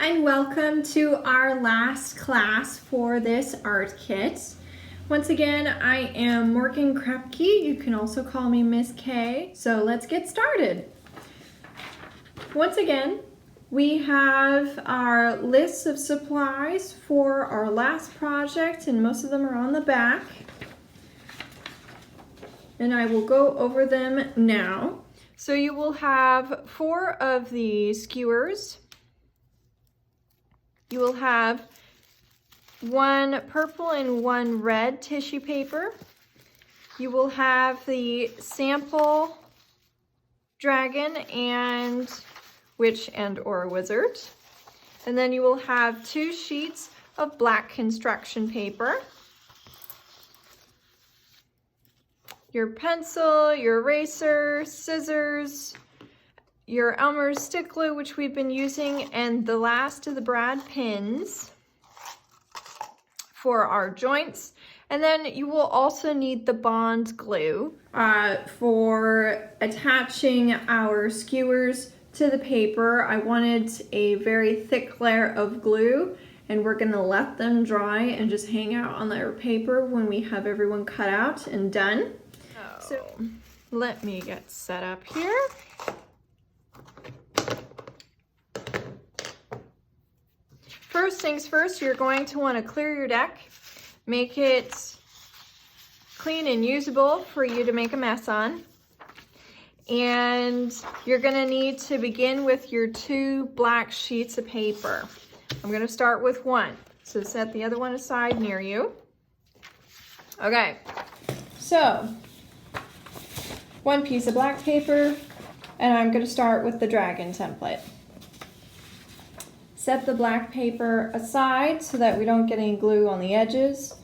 and welcome to our last class for this art kit. Once again, I am Morgan Krepke. You can also call me Miss K. So let's get started. Once again, we have our list of supplies for our last project, and most of them are on the back. And I will go over them now. So you will have 4 of the skewers. You will have 1 purple and 1 red tissue paper. You will have the sample dragon and witch and or wizard. And then you will have 2 sheets of black construction paper. Your pencil, your eraser, scissors, your Elmer's stick glue, which we've been using, and the last of the brad pins for our joints. And then you will also need the bond glue for attaching our skewers to the paper. I wanted a very thick layer of glue, and we're gonna let them dry and just hang out on their paper when we have everyone cut out and done. So let me get set up here. First things first, you're going to want to clear your deck, make it clean and usable for you to make a mess on. And you're going to need to begin with your 2 black sheets of paper. I'm going to start with 1, so set the other one aside near you. Okay, so 1 piece of black paper, and I'm going to start with the dragon template. Set the black paper aside so that we don't get any glue on the edges.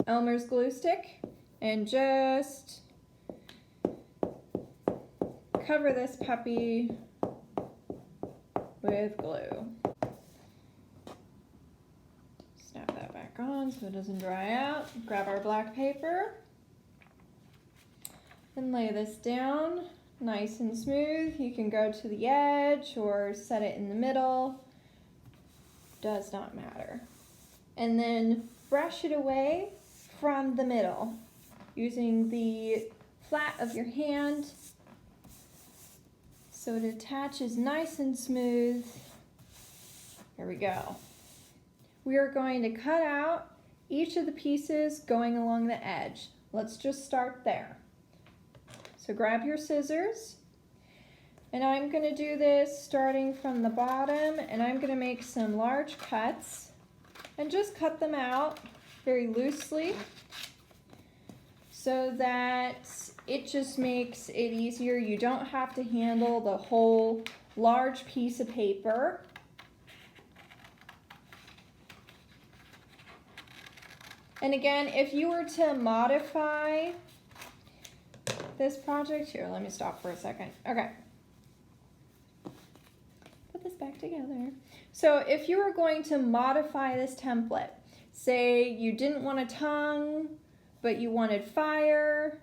Elmer's glue stick, and just cover this puppy with glue. Snap that back on so it doesn't dry out. Grab our black paper and lay this down nice and smooth. You can go to the edge or set it in the middle. Does not matter. And then brush it away from the middle using the flat of your hand so it attaches nice and smooth. Here we go. We are going to cut out each of the pieces going along the edge. Let's just start there. So grab your scissors. And I'm going to do this starting from the bottom, and I'm going to make some large cuts and just cut them out very loosely so that it just makes it easier. You don't have to handle the whole large piece of paper. And again, if you were to modify this project, here, let me stop for a second. Okay. This back together. So if you were going to modify this template, say you didn't want a tongue, but you wanted fire,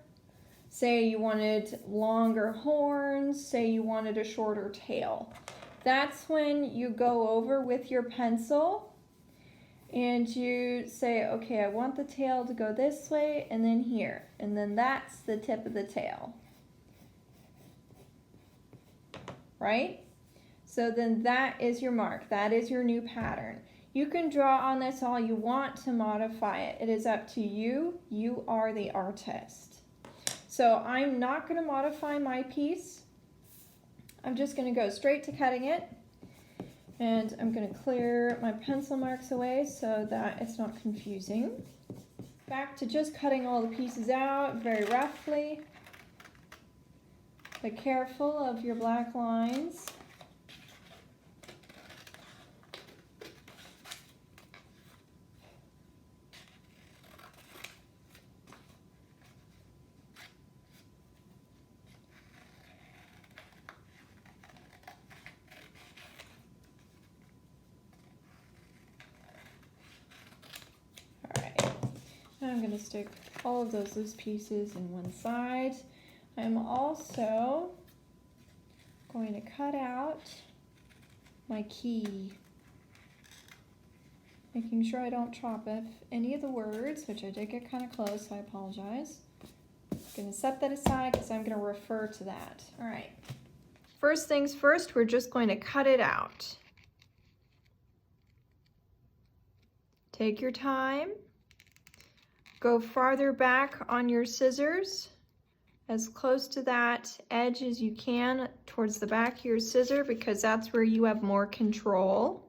say you wanted longer horns, say you wanted a shorter tail, that's when you go over with your pencil and you say, okay, I want the tail to go this way and then here, and then that's the tip of the tail, right? So then that is your mark. That is your new pattern. You can draw on this all you want to modify it. It is up to you. You are the artist. So I'm not going to modify my piece. I'm just going to go straight to cutting it. And I'm going to clear my pencil marks away so that it's not confusing. Back to just cutting all the pieces out very roughly. Be careful of your black lines. I'm going to stick all of those loose pieces in one side. I'm also going to cut out my key making sure I don't chop up any of the words, which I did get kind of close, so I apologize. I'm gonna set that aside because I'm gonna refer to that. All right. First things first, we're just going to cut it out. Take your time. Go farther back on your scissors, as close to that edge as you can towards the back of your scissor, because that's where you have more control.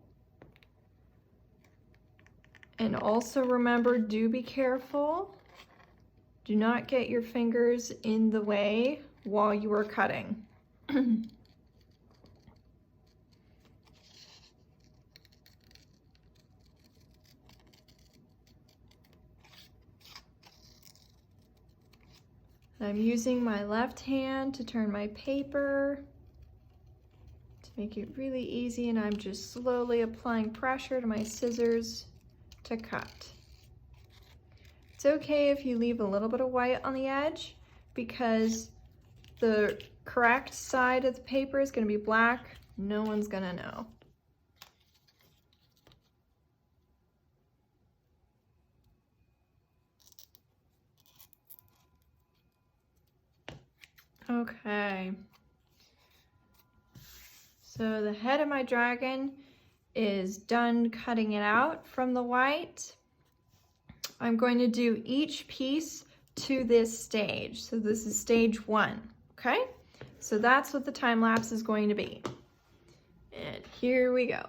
And also remember, do be careful. Do not get your fingers in the way while you are cutting. I'm using my left hand to turn my paper to make it really easy, and I'm just slowly applying pressure to my scissors to cut. It's okay if you leave a little bit of white on the edge, because the correct side of the paper is going to be black. No one's going to know. Okay, so the head of my dragon is done cutting it out from the white. I'm going to do each piece to this stage. So this is stage 1, okay? So that's what the time lapse is going to be. And here we go.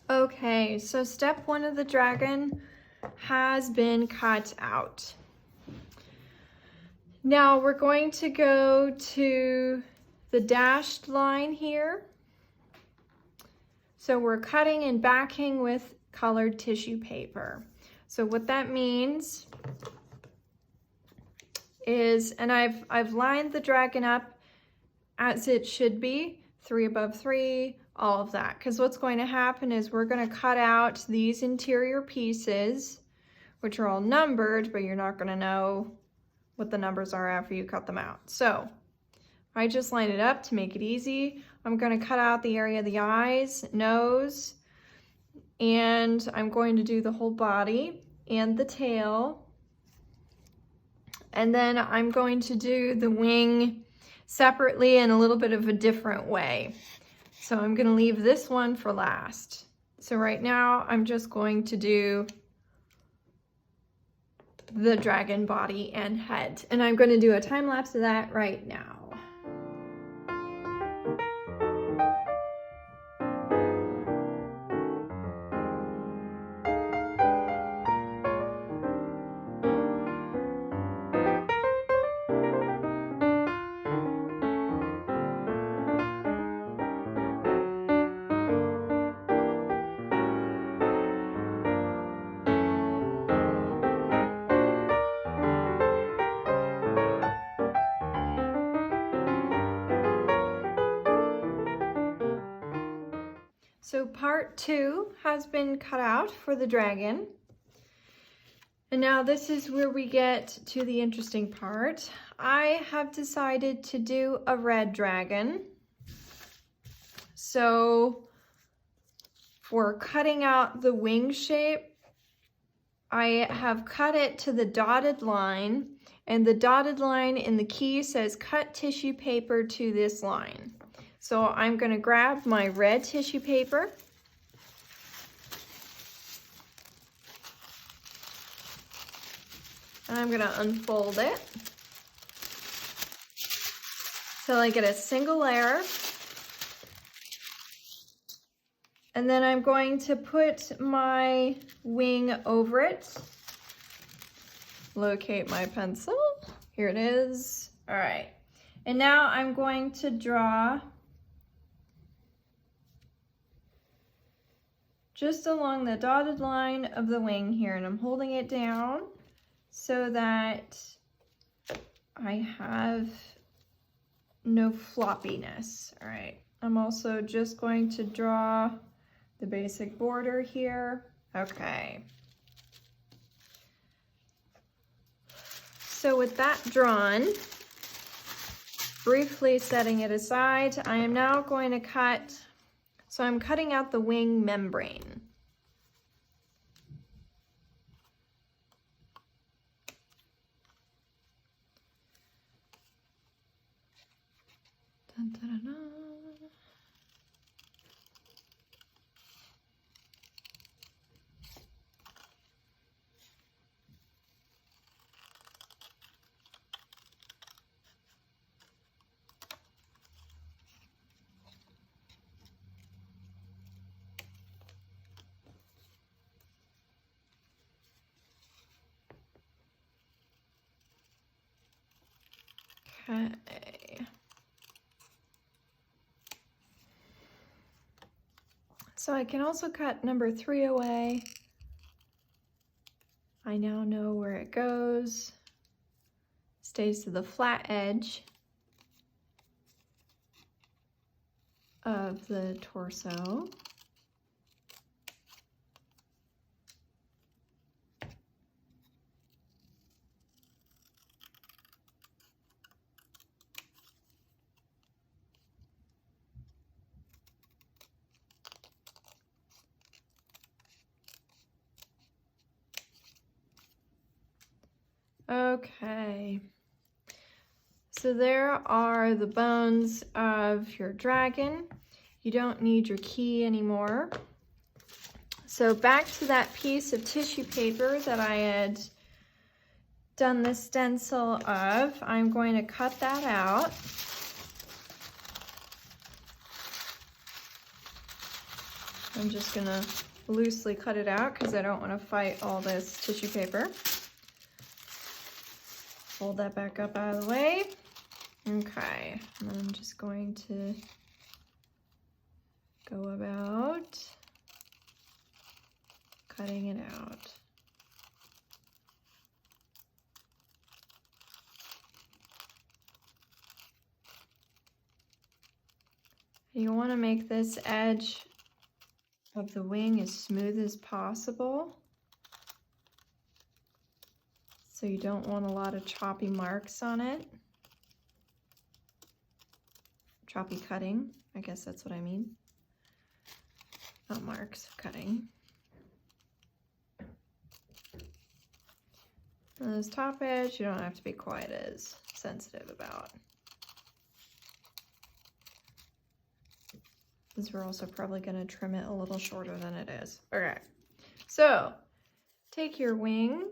Okay, so step 1 of the dragon has been cut out. Now we're going to go to the dashed line here. So we're cutting and backing with colored tissue paper. So what that means is, and I've lined the dragon up as it should be, 3 above 3, all of that, because what's going to happen is we're going to cut out these interior pieces, which are all numbered, but you're not going to know what the numbers are after you cut them out. So I just line it up to make it easy. I'm going to cut out the area of the eyes, nose, and I'm going to do the whole body and the tail. And then I'm going to do the wing separately in a little bit of a different way. So I'm going to leave this one for last. So right now I'm just going to do the dragon body and head. And I'm going to do a time lapse of that right now. So part 2 has been cut out for the dragon. And now this is where we get to the interesting part. I have decided to do a red dragon. So for cutting out the wing shape, I have cut it to the dotted line, and the dotted line in the key says cut tissue paper to this line. So I'm going to grab my red tissue paper, and I'm going to unfold it till I get a single layer. And then I'm going to put my wing over it. Locate my pencil. Here it is. All right. And now I'm going to draw just along the dotted line of the wing here, and I'm holding it down so that I have no floppiness. All right, I'm also just going to draw the basic border here. Okay. So with that drawn, briefly setting it aside, I am now going to cut, so I'm cutting out the wing membrane. Dun, dun, dun, dun. Okay. So I can also cut number 3 away. I now know where it goes. Stays to the flat edge of the torso. Okay, so there are the bones of your dragon. You don't need your key anymore. So back to that piece of tissue paper that I had done the stencil of, I'm going to cut that out. I'm just gonna loosely cut it out because I don't want to fight all this tissue paper. Fold that back up out of the way. Okay, and I'm just going to go about cutting it out. You want to make this edge of the wing as smooth as possible. So you don't want a lot of choppy marks on it. Choppy cutting, I guess that's what I mean. Not marks, cutting. And this top edge, you don't have to be quite as sensitive about. Because we're also probably going to trim it a little shorter than it is. Okay, so take your wing.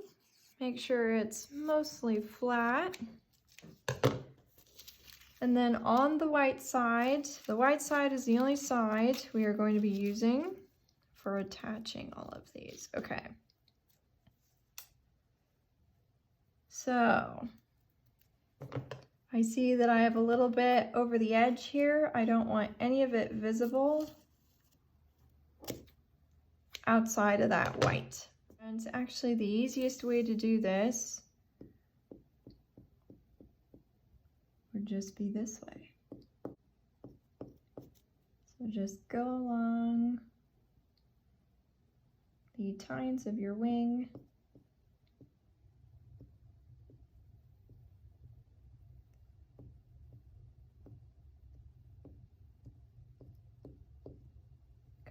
Make sure it's mostly flat. And then on the white side is the only side we are going to be using for attaching all of these. Okay. So I see that I have a little bit over the edge here. I don't want any of it visible outside of that white. And it's actually the easiest way to do this would just be this way. So just go along the tines of your wing.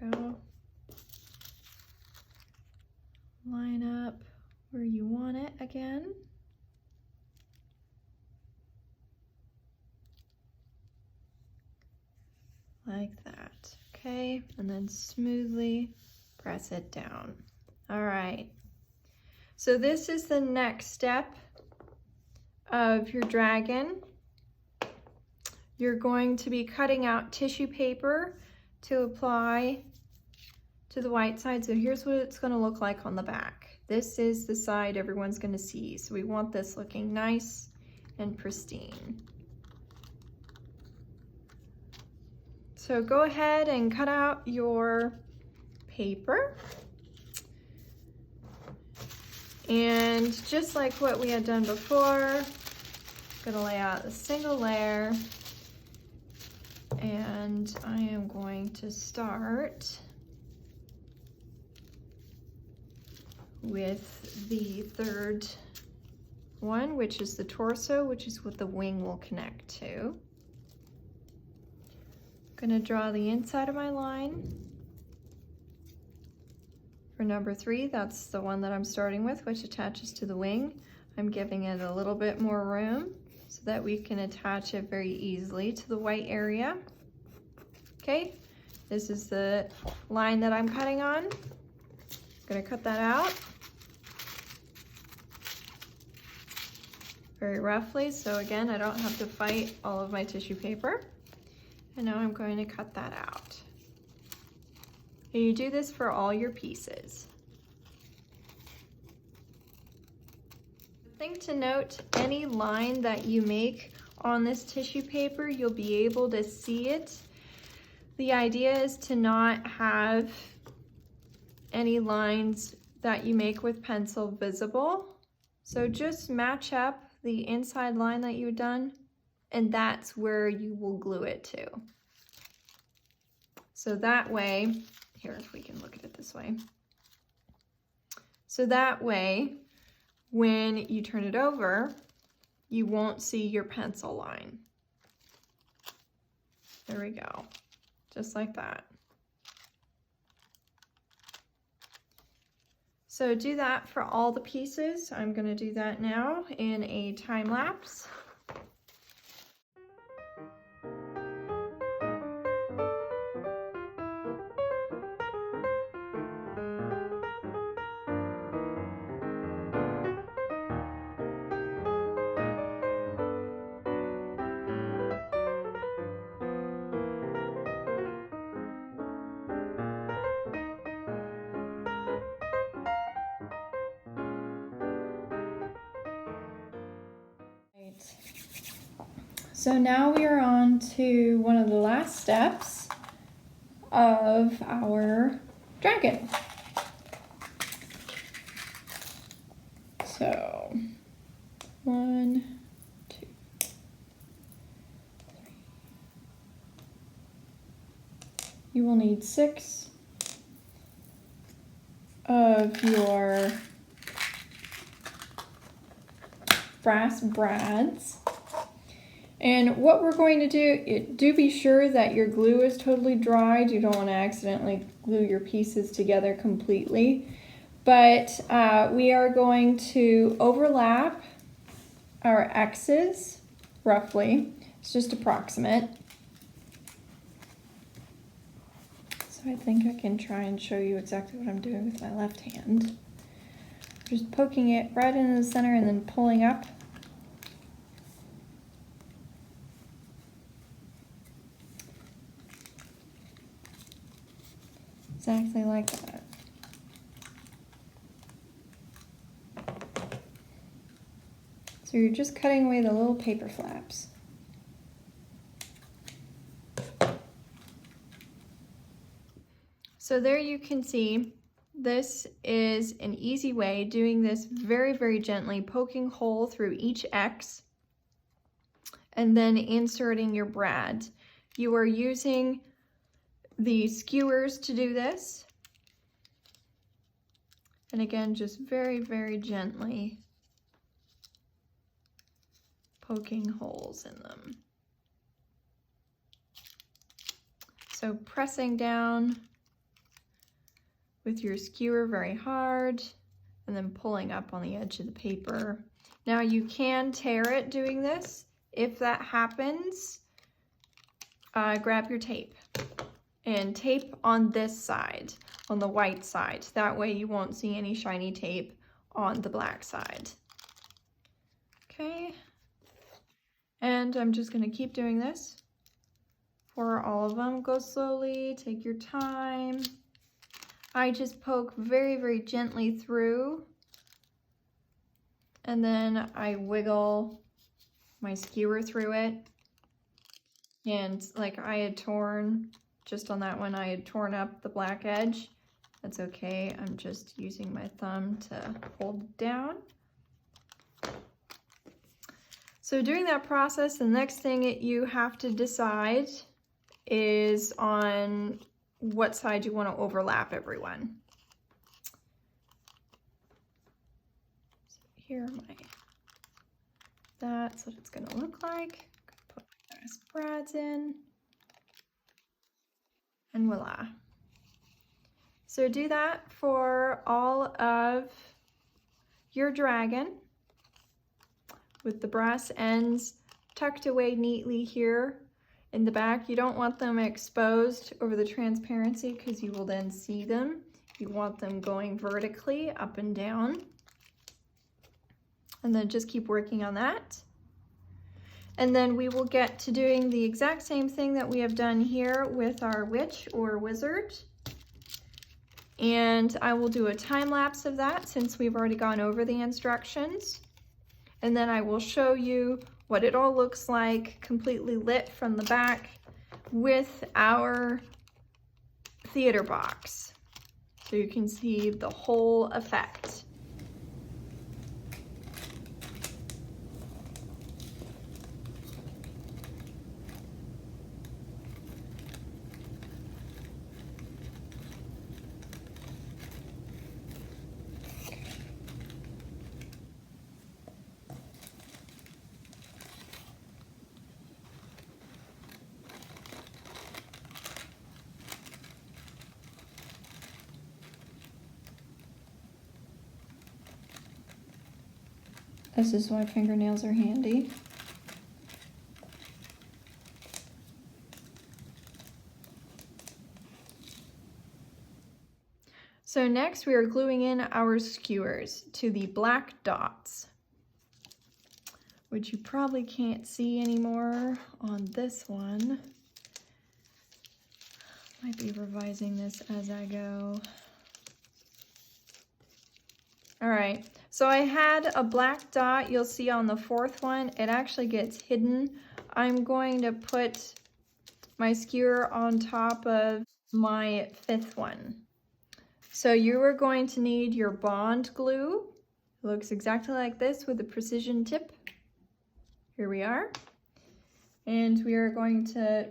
Go. Line up where you want it again. Like that, okay? And then smoothly press it down. All right. So this is the next step of your dragon. You're going to be cutting out tissue paper to apply to the white side. So here's what it's going to look like on the back. This is the side everyone's going to see. So we want this looking nice and pristine. So go ahead and cut out your paper. And just like what we had done before, I'm going to lay out a single layer And I am going to start with the third one, which is the torso, which is what the wing will connect to. I'm going to draw the inside of my line. For number 3, that's the one that I'm starting with, which attaches to the wing. I'm giving it a little bit more room so that we can attach it very easily to the white area. Okay, this is the line that I'm cutting on. I'm going to cut that out very roughly, so again, I don't have to fight all of my tissue paper. And now I'm going to cut that out. And you do this for all your pieces. The thing to note, any line that you make on this tissue paper, you'll be able to see it. The idea is to not have any lines that you make with pencil visible. So just match up the inside line that you've done, and that's where you will glue it to. So that way, here, if we can look at it this way. So that way, when you turn it over, you won't see your pencil line. There we go, just like that. So do that for all the pieces. I'm going to do that now in a time lapse. So now we are on to one of the last steps of our dragon. So 1, 2, 3. You will need 6 of your brass brads. And what we're going to do be sure that your glue is totally dried. You don't want to accidentally glue your pieces together completely. But we are going to overlap our X's, roughly. It's just approximate. So I think I can try and show you exactly what I'm doing with my left hand. Just poking it right into the center and then pulling up. Exactly like that. So you're just cutting away the little paper flaps. So there you can see, this is an easy way, doing this very, very gently, poking hole through each X and then inserting your brad. You are using the skewers to do this. And again, just very, very gently poking holes in them. So pressing down with your skewer very hard and then pulling up on the edge of the paper. Now you can tear it doing this. If that happens, grab your tape and tape on this side, on the white side. That way you won't see any shiny tape on the black side. Okay, and I'm just gonna keep doing this for all of them. Go slowly, take your time. I just poke very, very gently through, and then I wiggle my skewer through it. And like I had torn, just on that one, I had torn up the black edge. That's okay, I'm just using my thumb to hold it down. So during that process, the next thing you have to decide is on what side you want to overlap everyone. So here that's what it's going to look like. Put my last brads in, and voila. So do that for all of your dragon with the brass ends tucked away neatly here in the back. You don't want them exposed over the transparency because you will then see them. You want them going vertically up and down. And then just keep working on that. And then we will get to doing the exact same thing that we have done here with our witch or wizard. And I will do a time lapse of that since we've already gone over the instructions. And then I will show you what it all looks like completely lit from the back with our theater box. So you can see the whole effect. This is why fingernails are handy. So next we are gluing in our skewers to the black dots, which you probably can't see anymore on this one. Might be revising this as I go. All right, so I had a black dot, you'll see on the fourth one, it actually gets hidden. I'm going to put my skewer on top of my fifth one. So you are going to need your bond glue. It looks exactly like this with a precision tip. Here we are. And we are going to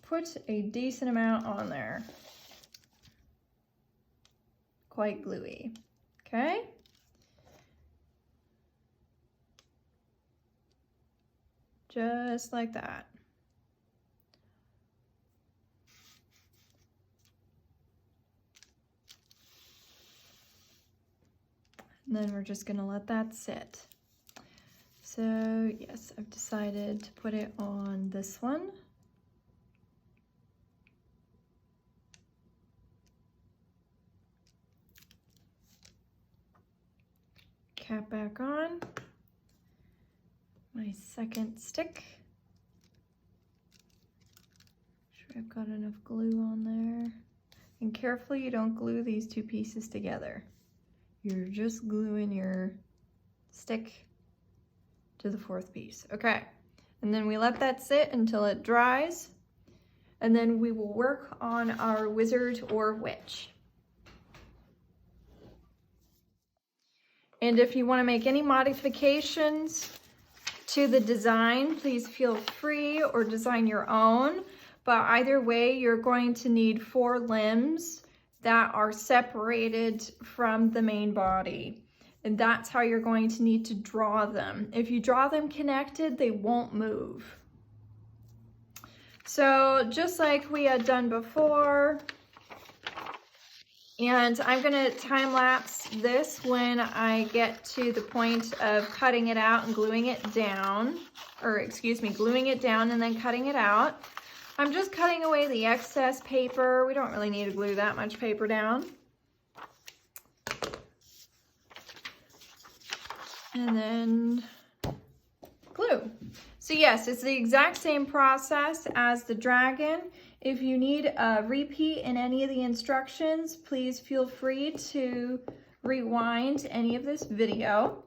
put a decent amount on there. Quite gluey, okay? Just like that. And then we're just gonna let that sit. So yes, I've decided to put it on this one. Cap back on. My second stick. Make sure I've got enough glue on there. And carefully you don't glue these two pieces together. You're just gluing your stick to the fourth piece. Okay, and then we let that sit until it dries, and then we will work on our wizard or witch. And if you want to make any modifications to the design, please feel free, or design your own. But either way, you're going to need 4 limbs that are separated from the main body. And that's how you're going to need to draw them. If you draw them connected, they won't move. So just like we had done before, and I'm gonna time lapse this when I get to the point of cutting it out and gluing it down, or excuse me, gluing it down and then cutting it out. I'm just cutting away the excess paper. We don't really need to glue that much paper down. And then glue. So yes, it's the exact same process as the dragon. If you need a repeat in any of the instructions, please feel free to rewind any of this video.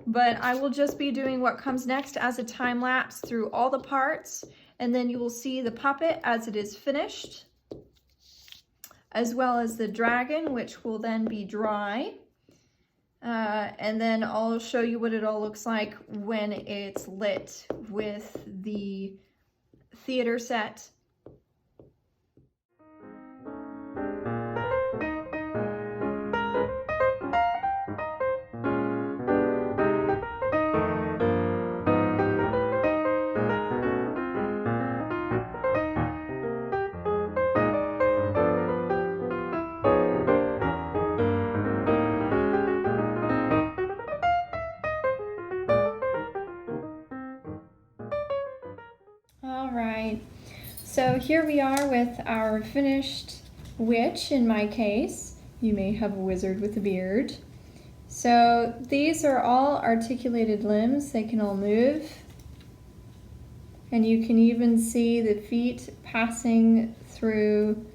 But I will just be doing what comes next as a time lapse through all the parts, and then you will see the puppet as it is finished, as well as the dragon, which will then be dry. And then I'll show you what it all looks like when it's lit with the theater set right, so here we are with our finished witch in my case. You may have a wizard with a beard. So these are all articulated limbs, they can all move. And you can even see the feet passing through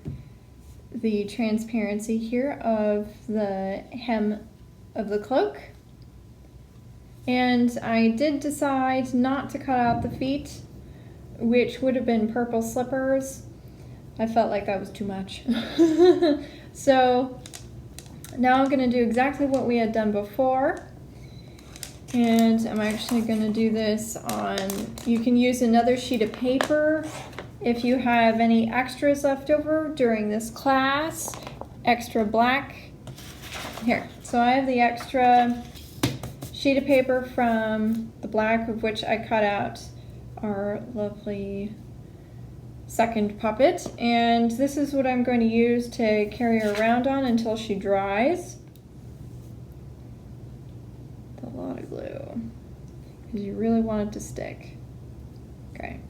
the transparency here of the hem of the cloak. And I did decide not to cut out the feet, which would have been purple slippers. I felt like that was too much. So now I'm going to do exactly what we had done before. And I'm actually going to do this on, you can use another sheet of paper if you have any extras left over during this class. Extra black. Here, so I have the extra sheet of paper from the black, of which I cut out our lovely second puppet. And this is what I'm going to use to carry her around on until she dries. A lot of glue, because you really want it to stick. Okay.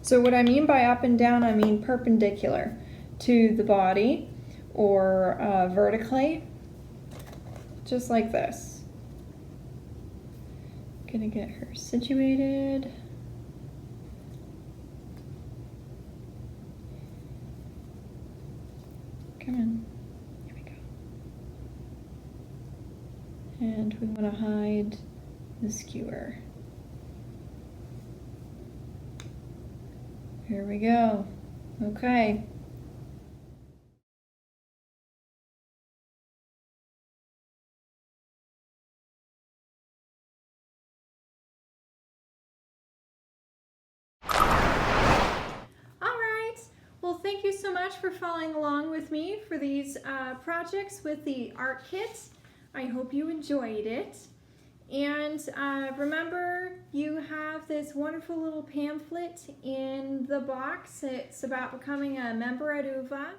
So what I mean by up and down, I mean perpendicular to the body, or vertically, just like this. Gonna get her situated. Come on. Here we go. And we want to hide the skewer. Here we go. Okay. Well, thank you so much for following along with me for these projects with the art kit. I hope you enjoyed it. And remember, you have this wonderful little pamphlet in the box. It's about becoming a member at UVA.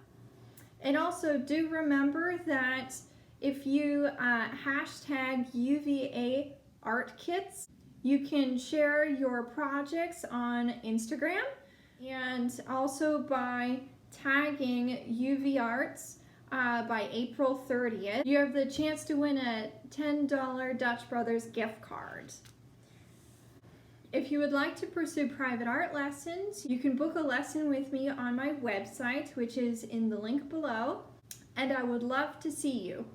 And also do remember that if you hashtag UVA art kits, you can share your projects on Instagram. And also by tagging UV Arts by April 30th, you have the chance to win a $10 Dutch Brothers gift card. If you would like to pursue private art lessons, you can book a lesson with me on my website, which is in the link below, and I would love to see you.